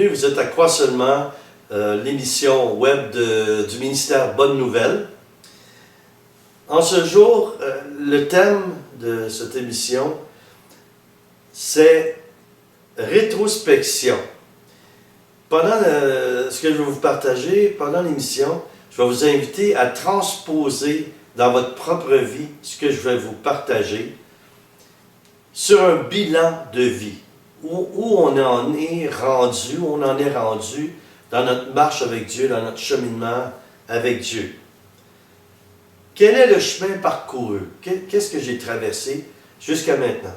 vous êtes à Croix Seulement, l'émission web du ministère Bonne Nouvelle. En ce jour, le thème de cette émission, c'est rétrospection. Pendant ce que je vais vous partager, pendant l'émission, je vais vous inviter à transposer dans votre propre vie ce que je vais vous partager sur un bilan de vie. Où on en est rendu dans notre marche avec Dieu, dans notre cheminement avec Dieu. Quel est le chemin parcouru? Qu'est-ce que j'ai traversé jusqu'à maintenant?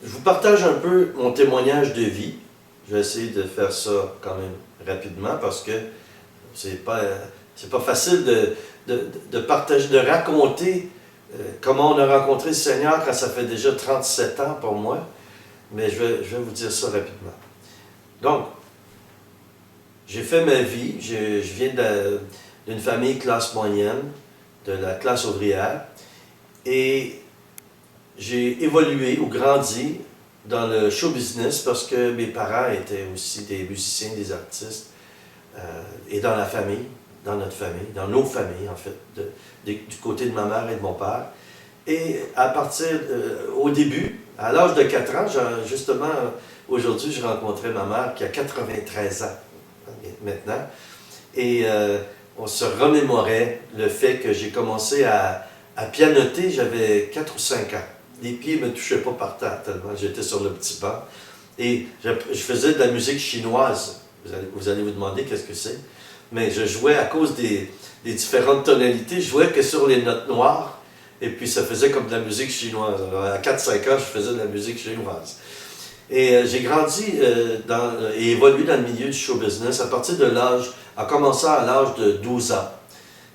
Je vous partage un peu mon témoignage de vie. Je vais essayer de faire ça quand même rapidement parce que c'est pas facile de partager, de raconter comment on a rencontré le Seigneur quand ça fait déjà 37 ans pour moi. Mais je vais vous dire ça rapidement. Donc, j'ai fait ma vie. Je viens d'une famille classe moyenne, de la classe ouvrière. Et j'ai évolué ou grandi dans le show business parce que mes parents étaient aussi des musiciens, des artistes. Et dans la famille, dans notre famille, dans nos familles en fait, du côté de ma mère et de mon père. Et à partir, au début, à l'âge de 4 ans, justement, aujourd'hui, je rencontrais ma mère qui a 93 ans maintenant. Et on se remémorait le fait que j'ai commencé à pianoter, j'avais 4 ou 5 ans. Les pieds ne me touchaient pas par terre tellement j'étais sur le petit banc. Et je faisais de la musique chinoise. Vous allez vous demander qu'est-ce que c'est. Mais je jouais à cause des différentes tonalités, je jouais que sur les notes noires. Et puis ça faisait comme de la musique chinoise. Alors, à 4-5 ans, je faisais de la musique chinoise. Et j'ai grandi et évolué dans le milieu du show business en commençant à l'âge de 12 ans.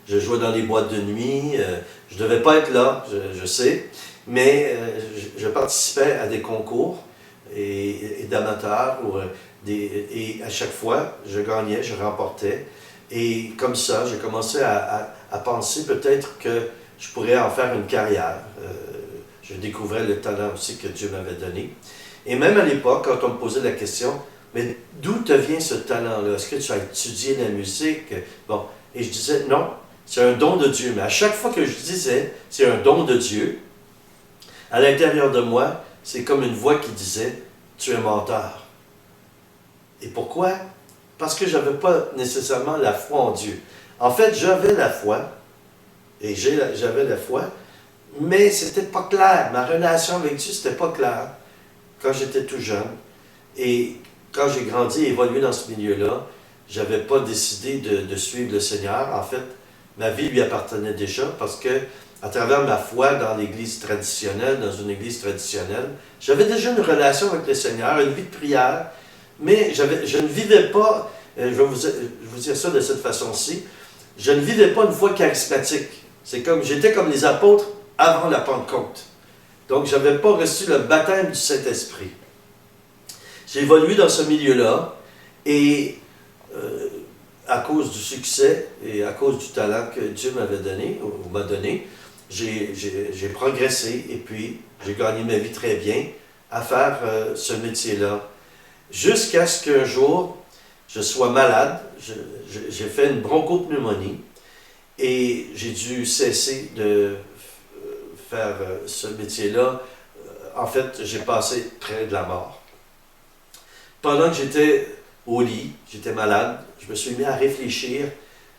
Je jouais dans les boîtes de nuit, je ne devais pas être là, je sais, mais je participais à des concours et d'amateurs, et à chaque fois, je gagnais, je remportais. Et comme ça, j'ai commencé à penser peut-être que je pourrais en faire une carrière. Je découvrais le talent aussi que Dieu m'avait donné. Et même à l'époque, quand on me posait la question, mais d'où te vient ce talent-là? Est-ce que tu as étudié la musique? Bon, et je disais, non, c'est un don de Dieu. Mais à chaque fois que je disais, c'est un don de Dieu, à l'intérieur de moi, c'est comme une voix qui disait, tu es menteur. Et pourquoi? Parce que je n'avais pas nécessairement la foi en Dieu. En fait, j'avais la foi, et j'avais la foi, mais c'était pas clair. Ma relation avec Dieu, c'était pas clair quand j'étais tout jeune. Et quand j'ai grandi et évolué dans ce milieu-là, j'avais pas décidé de suivre le Seigneur. En fait, ma vie lui appartenait déjà parce que, à travers ma foi dans l'église traditionnelle, dans une église traditionnelle, j'avais déjà une relation avec le Seigneur, une vie de prière, mais je ne vivais pas, je vais vous dire ça de cette façon-ci, je ne vivais pas une foi charismatique. J'étais comme les apôtres avant la Pentecôte. Donc, je n'avais pas reçu le baptême du Saint-Esprit. J'ai évolué dans ce milieu-là et à cause du succès et à cause du talent que Dieu m'avait donné, ou m'a donné, j'ai progressé et puis j'ai gagné ma vie très bien à faire ce métier-là. Jusqu'à ce qu'un jour, je sois malade, j'ai fait une bronchopneumonie et j'ai dû cesser de faire ce métier-là. En fait, j'ai passé près de la mort. Pendant que j'étais au lit, j'étais malade, je me suis mis à réfléchir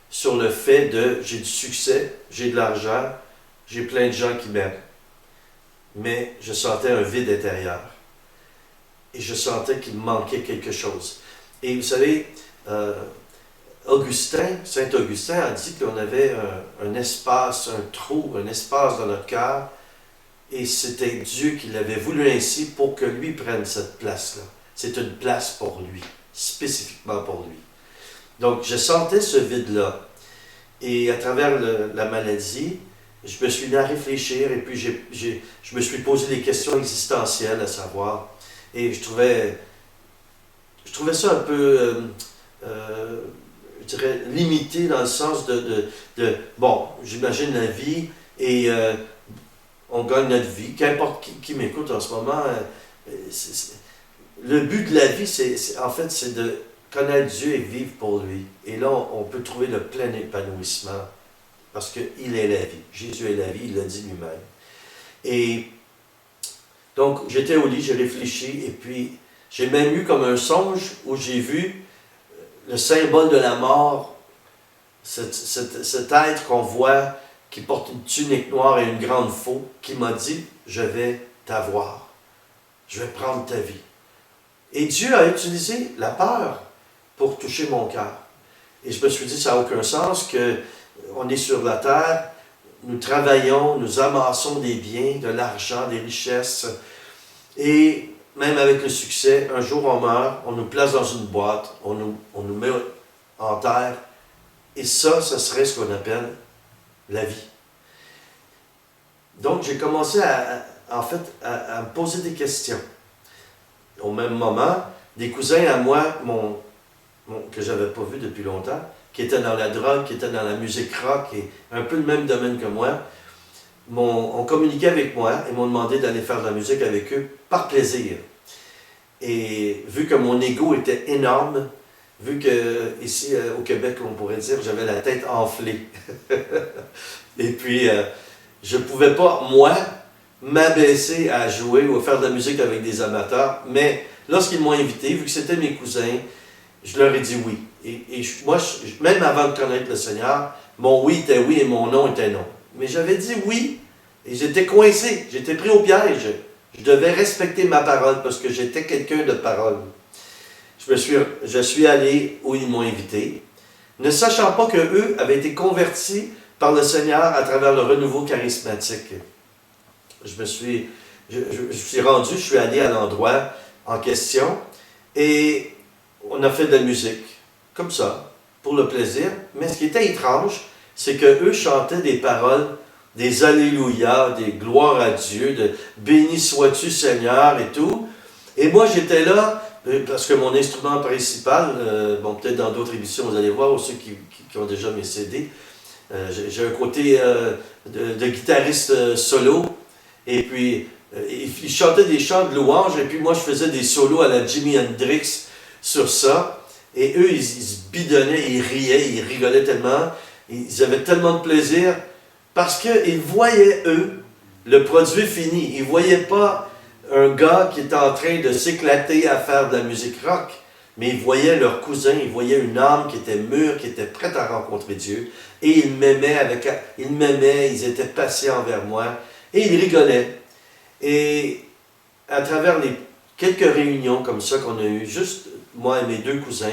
sur le fait j'ai du succès, j'ai de l'argent, j'ai plein de gens qui m'aiment. Mais je sentais un vide intérieur. Et je sentais qu'il me manquait quelque chose. Et vous savez, Saint Augustin a dit qu'on avait un espace, un trou, un espace dans notre cœur, et c'était Dieu qui l'avait voulu ainsi pour que lui prenne cette place-là. C'est une place pour lui, spécifiquement pour lui. Donc, je sentais ce vide-là. Et à travers la maladie, je me suis mis à réfléchir, et puis je me suis posé des questions existentielles, à savoir, et je trouvais ça un peu, je dirais, limité dans le sens bon, j'imagine la vie et on gagne notre vie. Qu'importe qui m'écoute en ce moment, le but de la vie, en fait, c'est de connaître Dieu et vivre pour lui. Et là, on peut trouver le plein épanouissement parce qu'il est la vie. Jésus est la vie, il l'a dit lui-même. Et donc, j'étais au lit, j'ai réfléchi, et puis j'ai même eu comme un songe où j'ai vu le symbole de la mort, cet être qu'on voit qui porte une tunique noire et une grande faux, qui m'a dit, je vais t'avoir, je vais prendre ta vie. Et Dieu a utilisé la peur pour toucher mon cœur. Et je me suis dit, ça n'a aucun sens qu'on est sur la terre, nous travaillons, nous amassons des biens, de l'argent, des richesses, et même avec le succès, un jour on meurt, on nous place dans une boîte, on nous met en terre, et ça, ce serait ce qu'on appelle la vie. Donc j'ai commencé en fait, à me poser des questions. Au même moment, des cousins à moi, que je n'avais pas vu depuis longtemps, qui étaient dans la drogue, qui étaient dans la musique rock, et un peu le même domaine que moi, ont communiqué avec moi et m'ont demandé d'aller faire de la musique avec eux par plaisir. Et vu que mon ego était énorme, vu que ici au Québec, on pourrait dire, j'avais la tête enflée. Et puis, je ne pouvais pas, moi, m'abaisser à jouer ou à faire de la musique avec des amateurs, mais lorsqu'ils m'ont invité, vu que c'était mes cousins, je leur ai dit oui. Et moi, même avant de connaître le Seigneur, mon oui était oui et mon non était non. Mais j'avais dit oui, et j'étais coincé, j'étais pris au piège. Je devais respecter ma parole parce que j'étais quelqu'un de parole. Je suis allé où ils m'ont invité, ne sachant pas qu'eux avaient été convertis par le Seigneur à travers le renouveau charismatique. Je suis rendu, je suis allé à l'endroit en question et on a fait de la musique, comme ça, pour le plaisir. Mais ce qui était étrange, c'est qu'eux chantaient des paroles, des Alléluia, des gloires à Dieu, de béni sois-tu Seigneur et tout. Et moi j'étais là, parce que mon instrument principal, bon peut-être dans d'autres émissions vous allez voir, ou ceux qui ont déjà mes CD, j'ai un côté de guitariste solo, et puis ils chantaient des chants de louange, et puis moi je faisais des solos à la Jimi Hendrix sur ça, et eux ils se bidonnaient, ils riaient, ils rigolaient tellement, ils avaient tellement de plaisir, parce qu'ils voyaient eux le produit fini, ils ne voyaient pas un gars qui était en train de s'éclater à faire de la musique rock, mais ils voyaient leur cousin, ils voyaient une âme qui était mûre, qui était prête à rencontrer Dieu, et ils m'aimaient, ils étaient patients envers moi, et ils rigolaient. Et à travers les quelques réunions comme ça qu'on a eues, juste moi et mes deux cousins,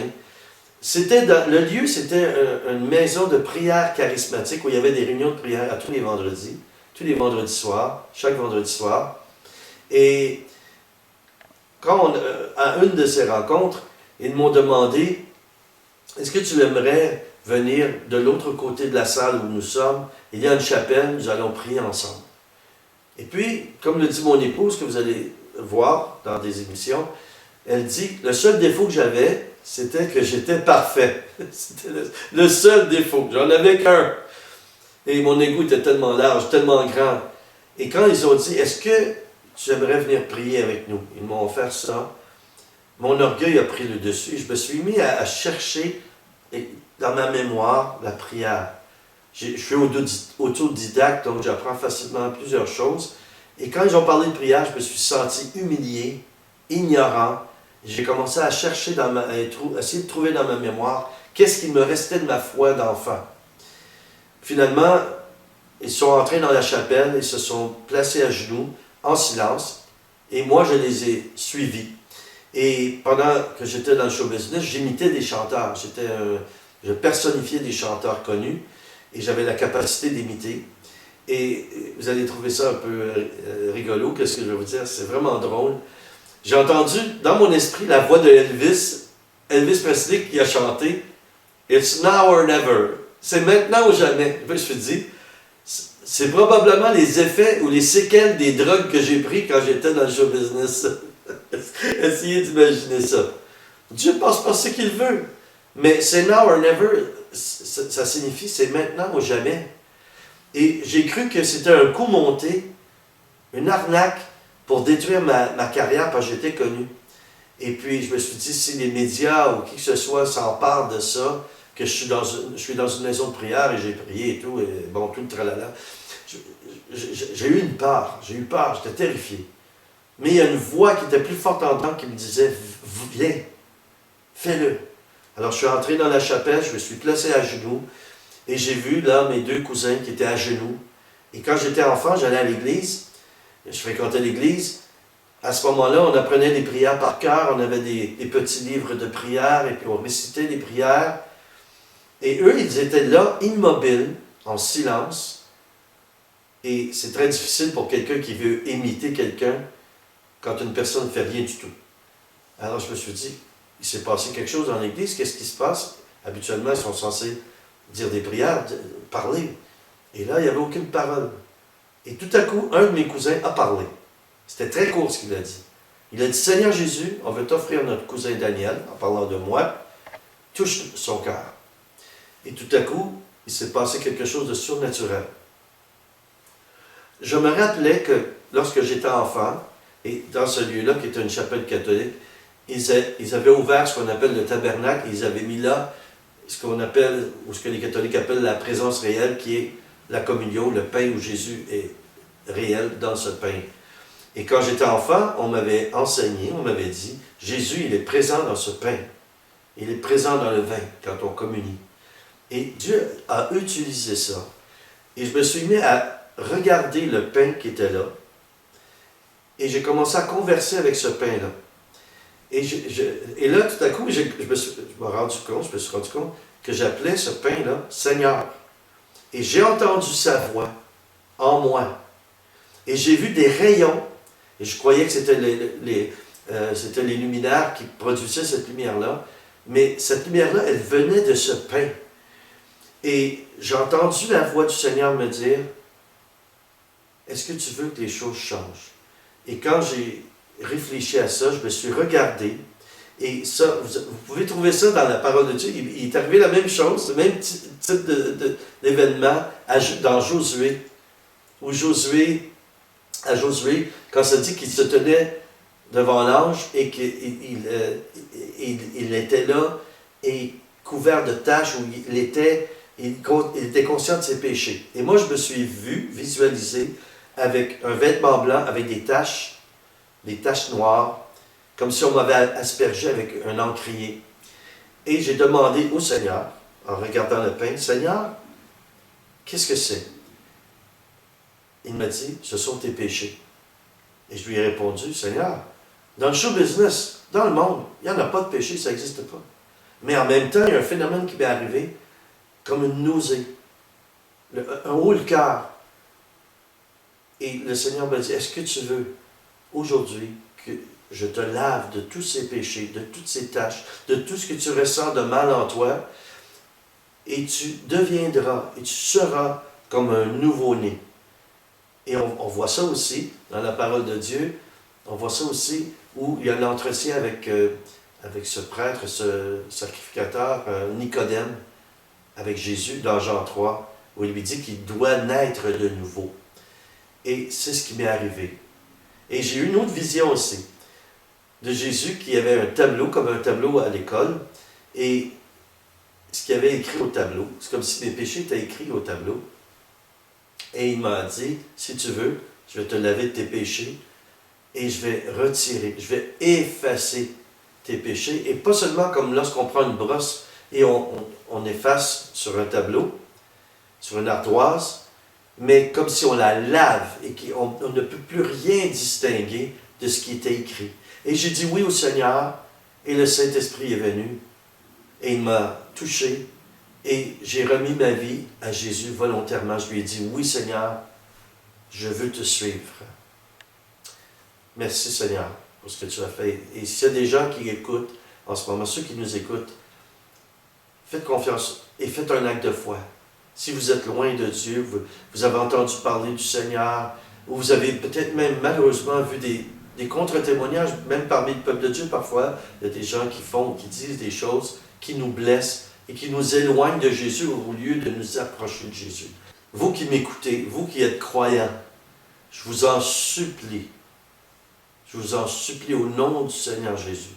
le lieu, c'était une maison de prière charismatique où il y avait des réunions de prière à tous les vendredis soirs, chaque vendredi soir. Et à une de ces rencontres, ils m'ont demandé, est-ce que tu aimerais venir de l'autre côté de la salle où nous sommes? Il y a une chapelle, nous allons prier ensemble. Et puis, comme le dit mon épouse, que vous allez voir dans des émissions, elle dit, le seul défaut que j'avais, c'était que j'étais parfait. C'était le seul défaut. J'en avais qu'un. Et mon ego était tellement large, tellement grand. Et quand ils ont dit, est-ce que tu aimerais venir prier avec nous? Ils m'ont offert ça. Mon orgueil a pris le dessus. Je me suis mis à chercher dans ma mémoire la prière. Je suis autodidacte, donc j'apprends facilement plusieurs choses. Et quand ils ont parlé de prière, je me suis senti humilié, ignorant. J'ai commencé à chercher, essayer de trouver dans ma mémoire qu'est-ce qu'il me restait de ma foi d'enfant. Finalement, ils sont entrés dans la chapelle, ils se sont placés à genoux, en silence, et moi je les ai suivis. Et pendant que j'étais dans le show business, j'imitais des chanteurs. Je personnifiais des chanteurs connus, et j'avais la capacité d'imiter. Et vous allez trouver ça un peu rigolo, qu'est-ce que je vais vous dire, c'est vraiment drôle. J'ai entendu dans mon esprit la voix de Elvis Presley qui a chanté « It's now or never ». C'est maintenant ou jamais. Je me suis dit, c'est probablement les effets ou les séquelles des drogues que j'ai pris quand j'étais dans le show business. Essayez d'imaginer ça. Dieu passe par ce qu'il veut. Mais c'est now or never, ça signifie c'est maintenant ou jamais. Et j'ai cru que c'était un coup monté, une arnaque pour détruire ma carrière parce que j'étais connu. Et puis, je me suis dit, si les médias ou qui que ce soit s'emparent de ça, que je suis dans une maison de prière et j'ai prié et tout, et bon, tout le tralala, j'ai eu une peur, j'étais terrifié. Mais il y a une voix qui était plus forte en dedans qui me disait, viens, fais-le. Alors, je suis entré dans la chapelle, je me suis placé à genoux, et j'ai vu là mes deux cousins qui étaient à genoux. Et quand j'étais enfant, j'allais à l'église, je fréquentais l'église. À ce moment-là, on apprenait les prières par cœur, on avait des petits livres de prières, et puis on récitait les prières. Et eux, ils étaient là, immobiles, en silence. Et c'est très difficile pour quelqu'un qui veut imiter quelqu'un quand une personne ne fait rien du tout. Alors je me suis dit, il s'est passé quelque chose dans l'église, qu'est-ce qui se passe? Habituellement, ils sont censés dire des prières, parler. Et là, il n'y avait aucune parole. Et tout à coup, un de mes cousins a parlé. C'était très court ce qu'il a dit. Il a dit, Seigneur Jésus, on veut t'offrir notre cousin Daniel, en parlant de moi, touche son cœur. Et tout à coup, il s'est passé quelque chose de surnaturel. Je me rappelais que lorsque j'étais enfant, et dans ce lieu-là, qui était une chapelle catholique, ils avaient ouvert ce qu'on appelle le tabernacle, et ils avaient mis là ce qu'on appelle, ou ce que les catholiques appellent la présence réelle, qui est la communion, le pain où Jésus est réel dans ce pain. Et quand j'étais enfant, on m'avait enseigné, on m'avait dit, Jésus, il est présent dans ce pain. Il est présent dans le vin, quand on communie. Et Dieu a utilisé ça. Et je me suis mis à regarder le pain qui était là. Et j'ai commencé à converser avec ce pain-là. Et là, tout à coup, je me suis rendu compte que j'appelais ce pain-là Seigneur. Et j'ai entendu sa voix en moi. Et j'ai vu des rayons. Et je croyais que c'était les luminaires qui produisaient cette lumière-là. Mais cette lumière-là, elle venait de ce pain. Et j'ai entendu la voix du Seigneur me dire, est-ce que tu veux que les choses changent? Et quand j'ai réfléchi à ça, je me suis regardé. Et ça, vous pouvez trouver ça dans la parole de Dieu. Il est arrivé la même chose, le même type d'événement dans Josué. Où à Josué, quand ça dit qu'il se tenait devant l'ange et qu'il était là et couvert de taches, où il était conscient de ses péchés. Et moi, je me suis visualisé avec un vêtement blanc, avec des taches noires, comme si on m'avait aspergé avec un encrier. Et j'ai demandé au Seigneur, en regardant le pain, Seigneur, qu'est-ce que c'est? Il m'a dit, ce sont tes péchés. Et je lui ai répondu, Seigneur, dans le show business, dans le monde, il n'y en a pas de péché, ça n'existe pas. Mais en même temps, il y a un phénomène qui m'est arrivé, comme une nausée, un haut le cœur. Et le Seigneur m'a dit, est-ce que tu veux aujourd'hui que je te lave de tous ces péchés, de toutes ces tâches, de tout ce que tu ressens de mal en toi, et tu deviendras, et tu seras comme un nouveau-né. Et on voit ça aussi dans la parole de Dieu, on voit ça aussi où il y a l'entretien avec ce prêtre, ce sacrificateur, Nicodème, avec Jésus dans Jean 3, où il lui dit qu'il doit naître de nouveau. Et c'est ce qui m'est arrivé. Et j'ai eu une autre vision aussi, de Jésus qui avait un tableau, comme un tableau à l'école, et ce qu'il avait écrit au tableau, c'est comme si mes péchés étaient écrits au tableau. Et il m'a dit, si tu veux, je vais te laver de tes péchés, et je vais retirer, je vais effacer tes péchés, et pas seulement comme lorsqu'on prend une brosse et on efface sur un tableau, sur une ardoise, mais comme si on la lave et qu'on ne peut plus rien distinguer de ce qui était écrit. Et j'ai dit oui au Seigneur, et le Saint-Esprit est venu, et il m'a touché, et j'ai remis ma vie à Jésus volontairement. Je lui ai dit, oui Seigneur, je veux te suivre. Merci Seigneur pour ce que tu as fait. Et s'il y a des gens qui écoutent en ce moment, ceux qui nous écoutent, faites confiance et faites un acte de foi. Si vous êtes loin de Dieu, vous avez entendu parler du Seigneur, ou vous avez peut-être même malheureusement vu des contre-témoignages, même parmi le peuple de Dieu parfois, il y a des gens qui disent des choses qui nous blessent et qui nous éloignent de Jésus au lieu de nous approcher de Jésus. Vous qui m'écoutez, vous qui êtes croyants, je vous en supplie au nom du Seigneur Jésus,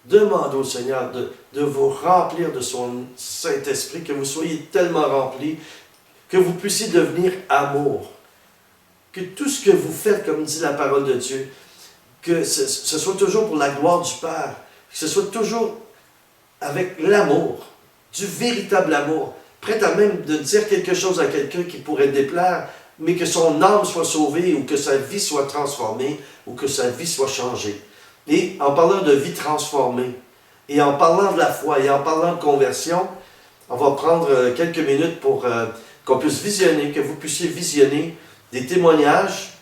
Demandez au Seigneur de vous remplir de son Saint-Esprit, que vous soyez tellement remplis, que vous puissiez devenir amour. Que tout ce que vous faites, comme dit la parole de Dieu, que ce soit toujours pour la gloire du Père, que ce soit toujours avec l'amour, du véritable amour, prêt à même de dire quelque chose à quelqu'un qui pourrait déplaire, mais que son âme soit sauvée, ou que sa vie soit transformée, ou que sa vie soit changée. Et en parlant de vie transformée, et en parlant de la foi, et en parlant de conversion, on va prendre quelques minutes pour qu'on puisse visionner, que vous puissiez visionner des témoignages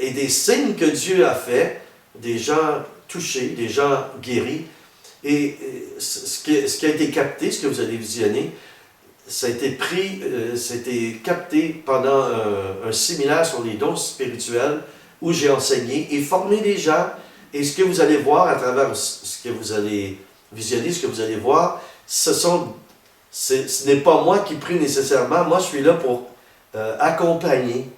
et des signes que Dieu a fait, des gens touchés, des gens guéris. Et ce qui a été capté, ce que vous allez visionner, ça a été pris, c'était capté pendant un séminaire sur les dons spirituels où j'ai enseigné et formé des gens. Et ce que vous allez voir à travers ce que vous allez visionner, ce que vous allez voir, ce n'est pas moi qui prie nécessairement. Moi, je suis là pour accompagner,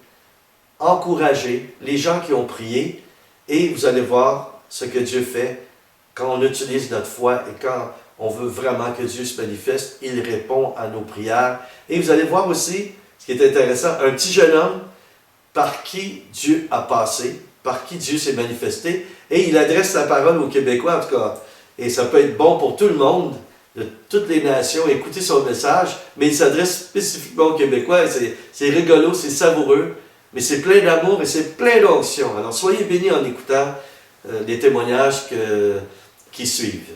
encourager les gens qui ont prié. Et vous allez voir ce que Dieu fait quand on utilise notre foi et quand on veut vraiment que Dieu se manifeste. Il répond à nos prières. Et vous allez voir aussi, ce qui est intéressant, un petit jeune homme par qui Dieu a passé, par qui Dieu s'est manifesté. Et il adresse la parole aux Québécois, en tout cas. Et ça peut être bon pour tout le monde, de toutes les nations, écouter son message, mais il s'adresse spécifiquement aux Québécois. Et c'est rigolo, c'est savoureux, mais c'est plein d'amour et c'est plein d'onction. Alors soyez bénis en écoutant les témoignages qui suivent.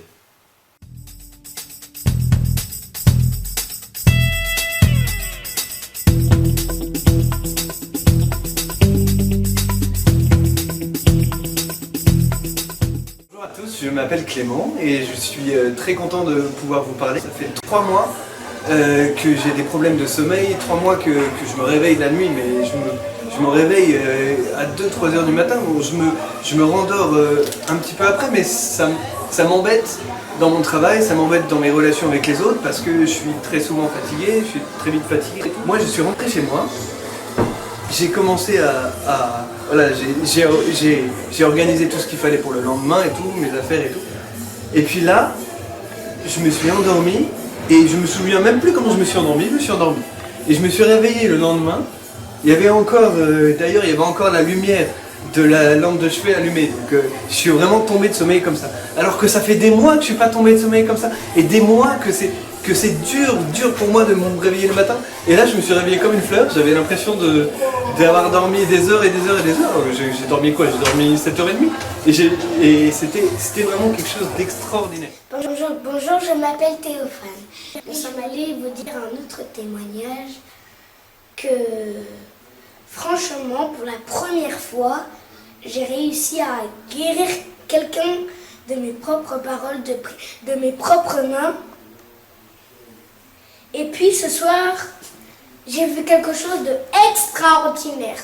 Je m'appelle Clément et je suis très content de pouvoir vous parler. Ça fait 3 mois que j'ai des problèmes de sommeil, 3 mois que je me réveille la nuit, mais je me réveille à 2-3 heures du matin. Bon, je me rendors un petit peu après, mais ça m'embête dans mon travail, ça m'embête dans mes relations avec les autres parce que je suis très souvent fatigué, je suis très vite fatigué. Moi, je suis rentré chez moi. J'ai commencé voilà, j'ai organisé tout ce qu'il fallait pour le lendemain et tout, mes affaires et tout. Et puis là, je me suis endormi et je me souviens même plus comment je me suis endormi, je me suis endormi. Et je me suis réveillé le lendemain, il y avait encore, d'ailleurs il y avait encore la lumière de la lampe de chevet allumée. Donc je suis vraiment tombé de sommeil comme ça. Alors que ça fait des mois que je ne suis pas tombé de sommeil comme ça. Et des mois que c'est dur pour moi de me réveiller le matin. Et là, je me suis réveillé comme une fleur. J'avais l'impression d'avoir dormi des heures et des heures et des heures. J'ai dormi quoi? J'ai dormi 7h30. Et c'était vraiment quelque chose d'extraordinaire. Bonjour, je m'appelle Théophane. Nous sommes allés vous dire un autre témoignage que, franchement, pour la première fois, j'ai réussi à guérir quelqu'un de mes propres paroles, de mes propres mains. Et puis ce soir, j'ai vu quelque chose d'extraordinaire.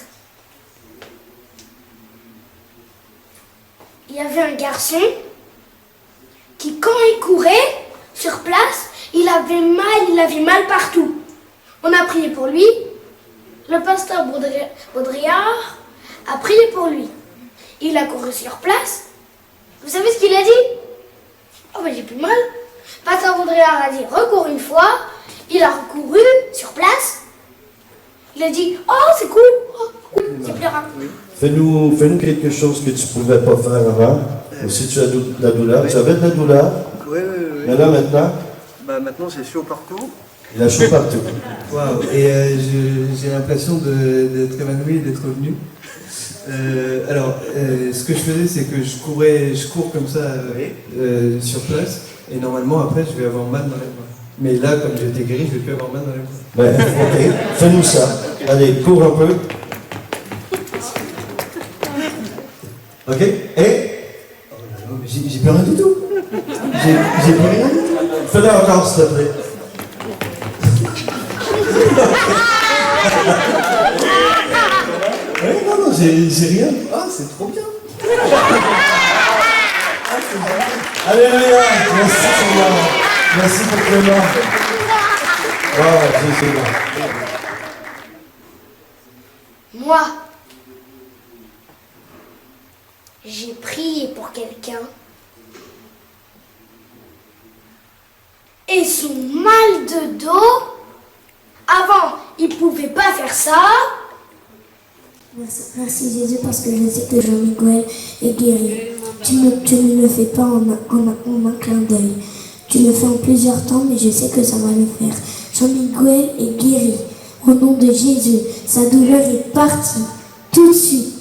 Il y avait un garçon qui, quand il courait sur place, il avait mal partout. On a prié pour lui. Le pasteur Baudrillard a prié pour lui. Il a couru sur place. Vous savez ce qu'il a dit? Oh ben j'ai plus mal. Pasteur Baudrillard a dit recours une fois. Il a recouru sur place. Il a dit oh c'est cool, oh, cool. C'est plus rare. Fais-nous quelque chose que tu ne pouvais pas faire avant. Ou si tu as de la douleur. Oui. Tu avais de la douleur. Oui. Mais là maintenant? Maintenant c'est chaud partout. Il a chaud partout. Waouh. Et j'ai l'impression d'être évanoui et d'être revenu. Alors, ce que je faisais, c'est que je cours comme ça sur place. Et normalement, après, je vais avoir mal dans les bras. Mais là, comme j'ai été guéri, je ne vais plus avoir mal dans les bras. Ben, ok, fais-nous ça. Allez, cours un peu. Ok? Et? Oh là là, mais j'ai plus rien du tout. J'ai plus rien du tout. Fais-le encore, s'il te plaît. Oui, non, j'ai rien. Ah, c'est trop bien. Alléluia! Merci Seigneur. Merci pour Clément. Oh, Dieu, Moi, j'ai prié pour quelqu'un et son mal de dos. Avant, il ne pouvait pas faire ça. Merci Jésus parce que je sais que Jean-Miguel est guéri. Tu ne le fais pas en un clin d'œil. Tu le fais en plusieurs temps, mais je sais que ça va le faire. Jean-Miguel est guéri. Au nom de Jésus, sa douleur est partie. Tout de suite,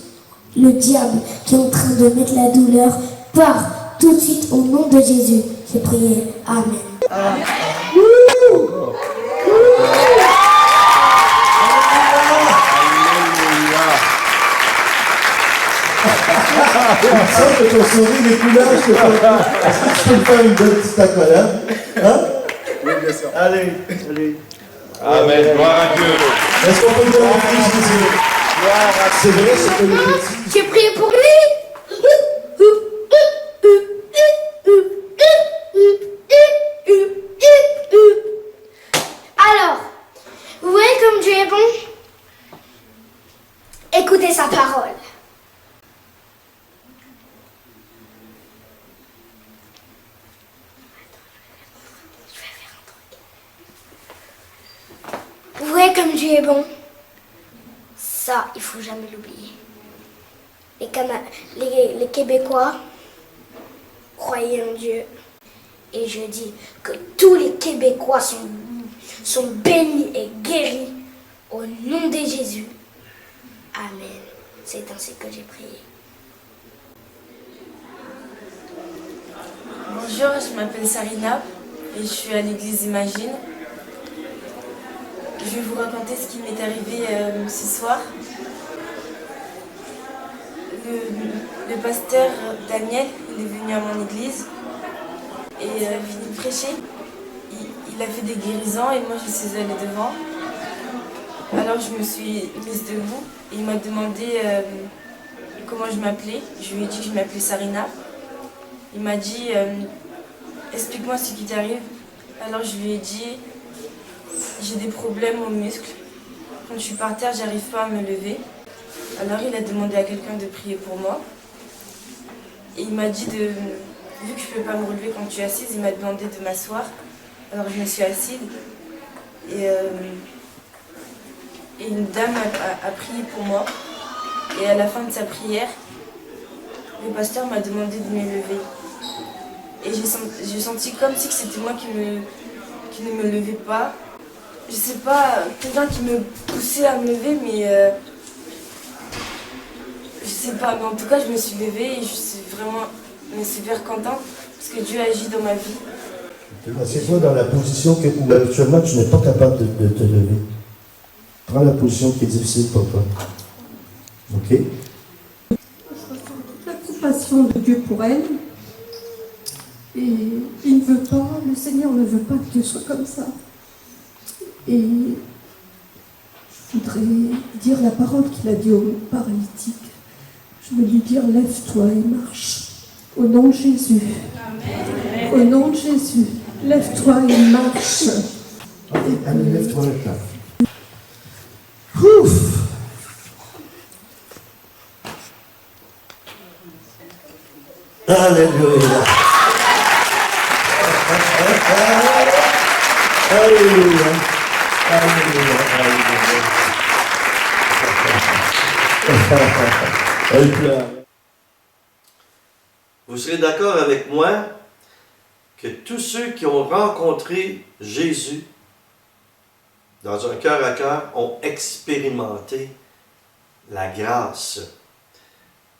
le diable qui est en train de mettre la douleur part tout de suite au nom de Jésus. J'ai prié. Amen. Il me semble que ton sourire, les couleurs, je te fais. Est-ce que tu peux me faire une belle petite accolade? Hein? Oui, bien sûr. Allez, allez. Amen, gloire à Dieu. Est-ce qu'on peut dire Jésus? C'est vrai, c'est que le petit. J'ai prié pour lui. Alors, vous voyez comme Dieu est bon? Écoutez sa parole. Vous voyez comme Dieu est bon? Ça, il faut jamais l'oublier. Les Québécois croyaient en Dieu. Et je dis que tous les Québécois sont bénis et guéris au nom de Jésus. Amen. C'est ainsi que j'ai prié. Bonjour, je m'appelle Sarina et je suis à l'église Imagine. Je vais vous raconter ce qui m'est arrivé ce soir. Le pasteur Daniel, il est venu à mon église et il prêchait. Il a fait des guérisons et moi je suis allée devant. Alors je me suis mise debout et il m'a demandé comment je m'appelais. Je lui ai dit que je m'appelais Sarina. Il m'a dit explique-moi ce qui t'arrive. Alors je lui ai dit j'ai des problèmes aux muscles. Quand je suis par terre, j'arrive pas à me lever. Alors il a demandé à quelqu'un de prier pour moi. Et il m'a dit vu que je peux pas me relever quand tu es assise, il m'a demandé de m'asseoir. Alors je me suis assise et une dame a prié pour moi. Et à la fin de sa prière, le pasteur m'a demandé de me lever. Et j'ai senti comme si c'était moi qui ne me levais pas. Je sais pas, quelqu'un qui me poussait à me lever, mais je sais pas, mais en tout cas je me suis levée et je suis vraiment super contente parce que Dieu agit dans ma vie. Assieds-toi dans la position où habituellement tu n'es pas capable de te lever. Prends la position qui est difficile pour toi. Ok? Je ressens toute la compassion de Dieu pour elle. Et il ne veut pas, le Seigneur ne veut pas que Dieu soit comme ça. Et je voudrais dire la parole qu'il a dit au paralytique. Je veux lui dire, lève-toi et marche. Au nom de Jésus. Amen. Au nom de Jésus. Lève-toi et marche. Allez, lève-toi là. Ouf! Alléluia! Alléluia! Alléluia! Vous serez d'accord avec moi que tous ceux qui ont rencontré Jésus dans un cœur à cœur ont expérimenté la grâce.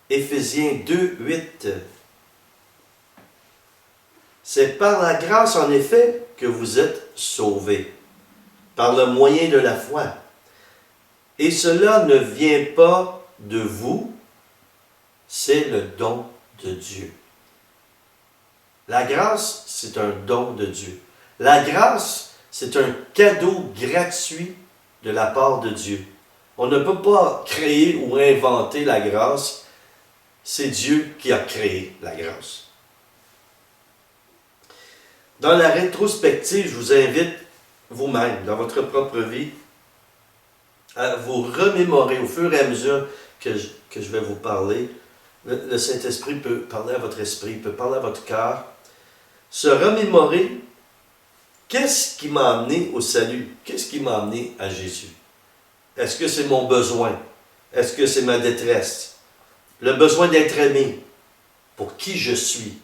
Éphésiens 2, 8. C'est par la grâce, en effet, que vous êtes sauvés, par le moyen de la foi. Et cela ne vient pas de vous, c'est le don de Dieu. La grâce, c'est un don de Dieu. La grâce, c'est un cadeau gratuit de la part de Dieu. On ne peut pas créer ou inventer la grâce. C'est Dieu qui a créé la grâce. Dans la rétrospective, je vous invite vous-même, dans votre propre vie, à vous remémorer au fur et à mesure que je vais vous parler. Le Saint-Esprit peut parler à votre esprit, peut parler à votre cœur. Se remémorer qu'est-ce qui m'a amené au salut? Qu'est-ce qui m'a amené à Jésus? Est-ce que c'est mon besoin? Est-ce que c'est ma détresse? Le besoin d'être aimé pour qui je suis.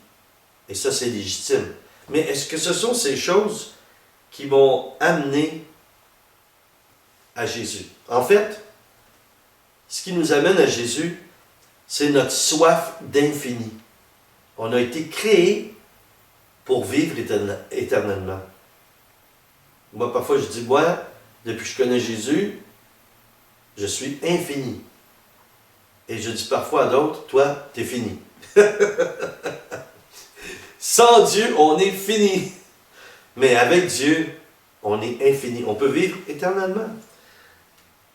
Et ça, c'est légitime. Mais est-ce que ce sont ces choses qui m'ont amené à Jésus? En fait, ce qui nous amène à Jésus, c'est notre soif d'infini. On a été créé pour vivre éternellement. Moi, parfois, je dis, moi, depuis que je connais Jésus, je suis infini. Et je dis parfois à d'autres, toi, t'es fini. Sans Dieu, on est fini. Mais avec Dieu, on est infini. On peut vivre éternellement.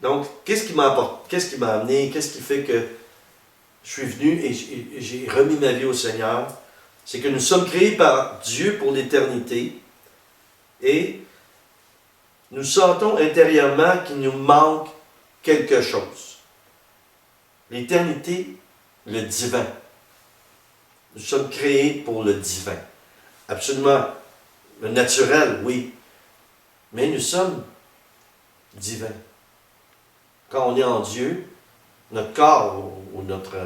Donc, qu'est-ce qui m'a amené? Qu'est-ce qui fait que je suis venu et j'ai remis ma vie au Seigneur? C'est que nous sommes créés par Dieu pour l'éternité et nous sentons intérieurement qu'il nous manque quelque chose. L'éternité, le divin. Nous sommes créés pour le divin. Absolument. Le naturel, oui. Mais nous sommes divins. Quand on est en Dieu, notre corps, ou notre,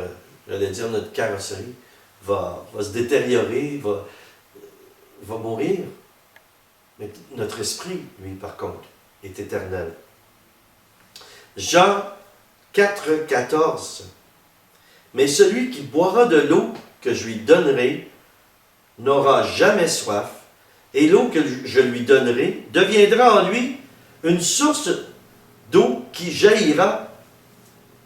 j'allais dire notre carrosserie, va se détériorer, va mourir. Mais notre esprit, lui, par contre, est éternel. Jean 4, 14. Mais celui qui boira de l'eau que je lui donnerai n'aura jamais soif, et l'eau que je lui donnerai deviendra en lui une source d'eau qui jaillira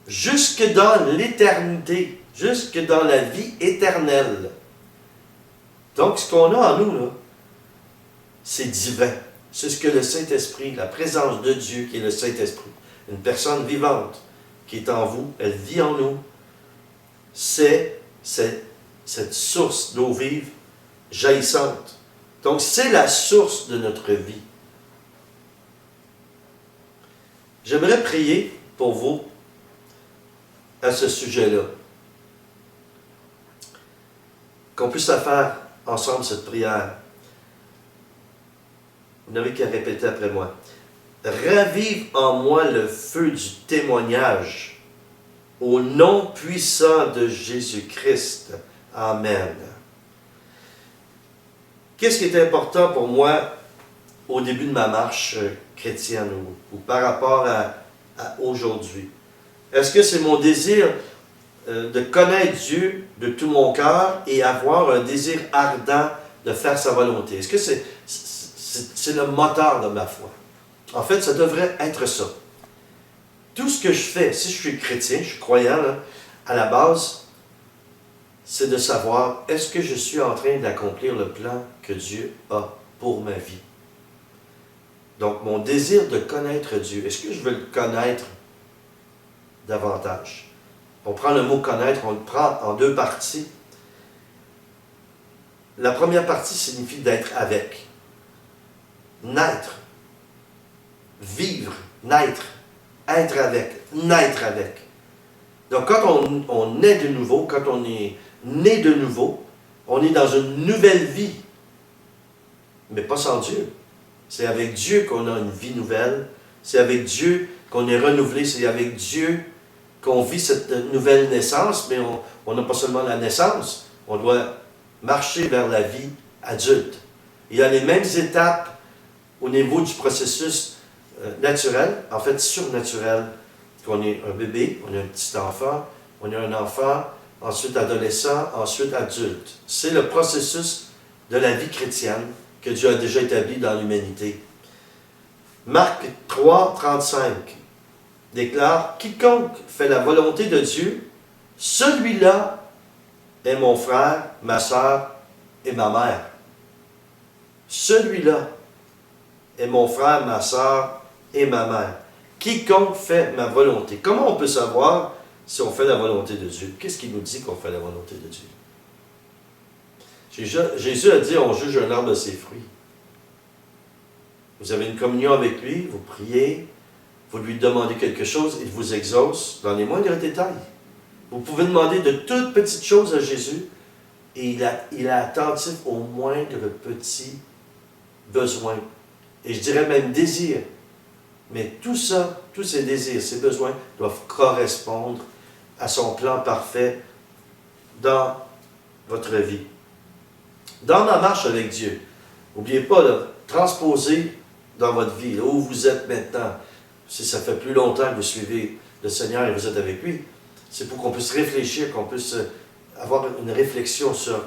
jusque dans l'éternité, jusque dans la vie éternelle. Donc, ce qu'on a en nous, là, c'est divin. C'est ce que le Saint-Esprit, la présence de Dieu qui est le Saint-Esprit, une personne vivante qui est en vous, elle vit en nous, c'est cette source d'eau vive jaillissante. Donc, c'est la source de notre vie. J'aimerais prier pour vous à ce sujet-là. Qu'on puisse la faire ensemble, cette prière. Vous n'avez qu'à répéter après moi. Ravive en moi le feu du témoignage au nom puissant de Jésus-Christ. Amen. Qu'est-ce qui est important pour moi au début de ma marche chrétienne ou par rapport à aujourd'hui? Est-ce que c'est mon désir de connaître Dieu de tout mon cœur et avoir un désir ardent de faire sa volonté? Est-ce que c'est le moteur de ma foi? En fait, ça devrait être ça. Tout ce que je fais, si je suis chrétien, je suis croyant, là, à la base, c'est de savoir, est-ce que je suis en train d'accomplir le plan que Dieu a pour ma vie? Donc, mon désir de connaître Dieu, est-ce que je veux le connaître davantage? On prend le mot connaître, on le prend en deux parties. La première partie signifie d'être avec. Naître. Vivre. Naître. Être avec. Naître avec. Donc, quand on naît de nouveau, quand on est né de nouveau, on est dans une nouvelle vie. Mais pas sans Dieu. C'est avec Dieu qu'on a une vie nouvelle. C'est avec Dieu qu'on est renouvelé. C'est avec Dieu qu'on vit cette nouvelle naissance. Mais on n'a pas seulement la naissance. On doit marcher vers la vie adulte. Il y a les mêmes étapes au niveau du processus naturel, en fait surnaturel. Qu'on est un bébé, on est un petit enfant, on est un enfant, ensuite adolescent, ensuite adulte. C'est le processus de la vie chrétienne que Dieu a déjà établi dans l'humanité. Marc 3, 35 déclare « Quiconque fait la volonté de Dieu, celui-là est mon frère, ma sœur et ma mère. » Celui-là est mon frère, ma sœur et ma mère. Quiconque fait ma volonté. Comment on peut savoir si on fait la volonté de Dieu? Qu'est-ce qui nous dit qu'on fait la volonté de Dieu? Jésus a dit, on juge un arbre de ses fruits. Vous avez une communion avec lui, vous priez, vous lui demandez quelque chose, il vous exauce dans les moindres détails. Vous pouvez demander de toutes petites choses à Jésus et il est attentif aux moindres petits besoins, et je dirais même désirs. Mais tout ça, tous ces désirs, ces besoins doivent correspondre à son plan parfait dans votre vie. Dans ma marche avec Dieu, n'oubliez pas, là, transposer dans votre vie, là où vous êtes maintenant. Si ça fait plus longtemps que vous suivez le Seigneur et vous êtes avec lui, c'est pour qu'on puisse réfléchir, qu'on puisse avoir une réflexion sur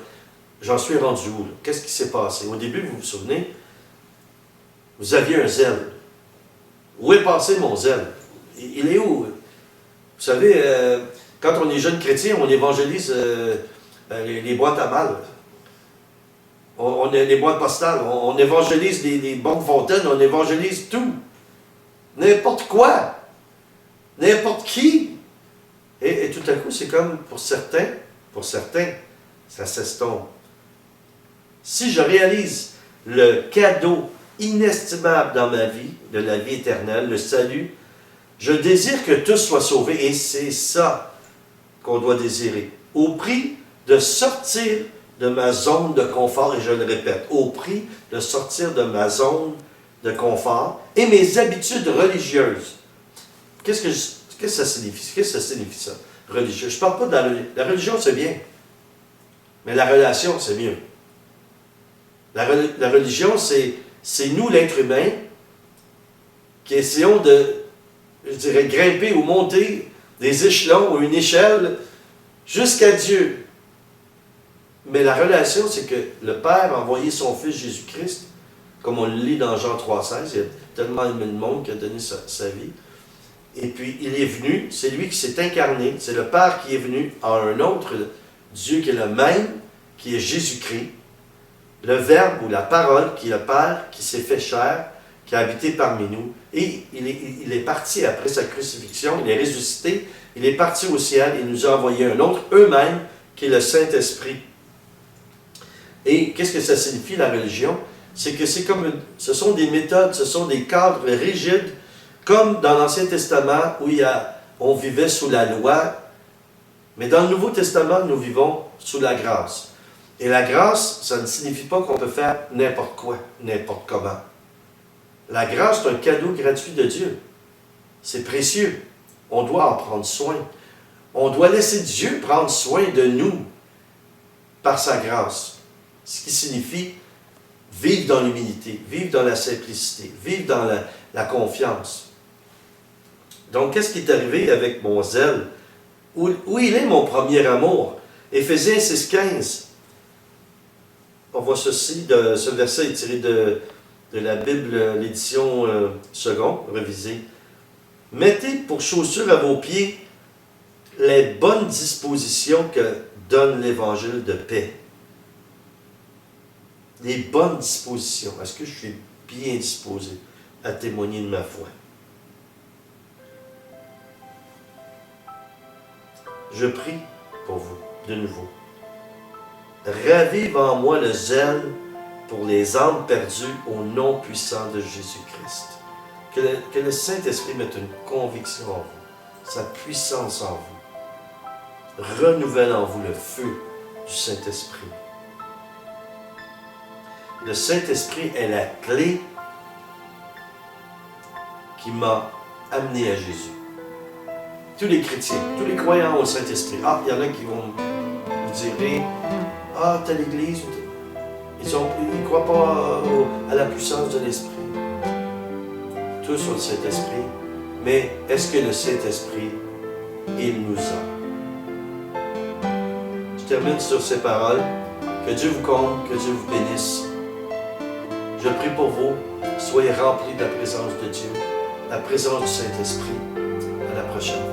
j'en suis rendu où? Qu'est-ce qui s'est passé? Au début, vous vous souvenez, vous aviez un zèle. Où est passé mon zèle? Il est où? Vous savez, quand on est jeune chrétien, on évangélise les boîtes à mal. On est les boîtes postales, on évangélise les banques fontaines, on évangélise tout. N'importe quoi. N'importe qui. Et tout à coup, c'est comme pour certains, ça s'estompe. Si je réalise le cadeau inestimable dans ma vie, de la vie éternelle, le salut, je désire que tous soient sauvés, et c'est ça qu'on doit désirer. Au prix de sortir de ma zone de confort, et je le répète, au prix de sortir de ma zone de confort et mes habitudes religieuses. Qu'est-ce que ça signifie? Qu'est-ce que ça signifie, ça? Religieux. Je ne parle pas de la religion, c'est bien. Mais la relation, c'est mieux. La religion, c'est nous, l'être humain, qui essayons de, je dirais, grimper ou monter des échelons ou une échelle jusqu'à Dieu. Mais la relation, c'est que le Père a envoyé son Fils Jésus-Christ, comme on le lit dans Jean 3,16, il y a tellement aimé le monde qui a donné sa vie. Et puis, il est venu, c'est lui qui s'est incarné, c'est le Père qui est venu à un autre Dieu qui est le même, qui est Jésus-Christ, le Verbe ou la parole qui est le Père, qui s'est fait chair, qui a habité parmi nous. Et il est parti après sa crucifixion, il est ressuscité, il est parti au ciel, il nous a envoyé un autre, eux-mêmes, qui est le Saint-Esprit. Et qu'est-ce que ça signifie, la religion? C'est que ce sont des méthodes, ce sont des cadres rigides, comme dans l'Ancien Testament, où on vivait sous la loi, mais dans le Nouveau Testament, nous vivons sous la grâce. Et la grâce, ça ne signifie pas qu'on peut faire n'importe quoi, n'importe comment. La grâce, c'est un cadeau gratuit de Dieu. C'est précieux. On doit en prendre soin. On doit laisser Dieu prendre soin de nous par sa grâce. Ce qui signifie vivre dans l'humilité, vivre dans la simplicité, vivre dans la confiance. Donc, qu'est-ce qui est arrivé avec mon zèle? Où il est mon premier amour? Éphésiens 6,15. On voit ce verset est tiré de la Bible, l'édition seconde, révisée. Mettez pour chaussures à vos pieds les bonnes dispositions que donne l'Évangile de paix. Les bonnes dispositions. Est-ce que je suis bien disposé à témoigner de ma foi? Je prie pour vous, de nouveau. Ravive en moi le zèle pour les âmes perdues au nom puissant de Jésus-Christ. Que le Saint-Esprit mette une conviction en vous, sa puissance en vous. Renouvelle en vous le feu du Saint-Esprit. Le Saint-Esprit est la clé qui m'a amené à Jésus. Tous les chrétiens, tous les croyants ont le Saint-Esprit. Ah, il y en a qui vont vous dire, ah, telle église, ils ne croient pas à la puissance de l'Esprit. Tous ont le Saint-Esprit, mais est-ce que le Saint-Esprit, il nous a? Je termine sur ces paroles. Que Dieu vous comble, que Dieu vous bénisse. Je prie pour vous, soyez remplis de la présence de Dieu, la présence du Saint-Esprit. À la prochaine.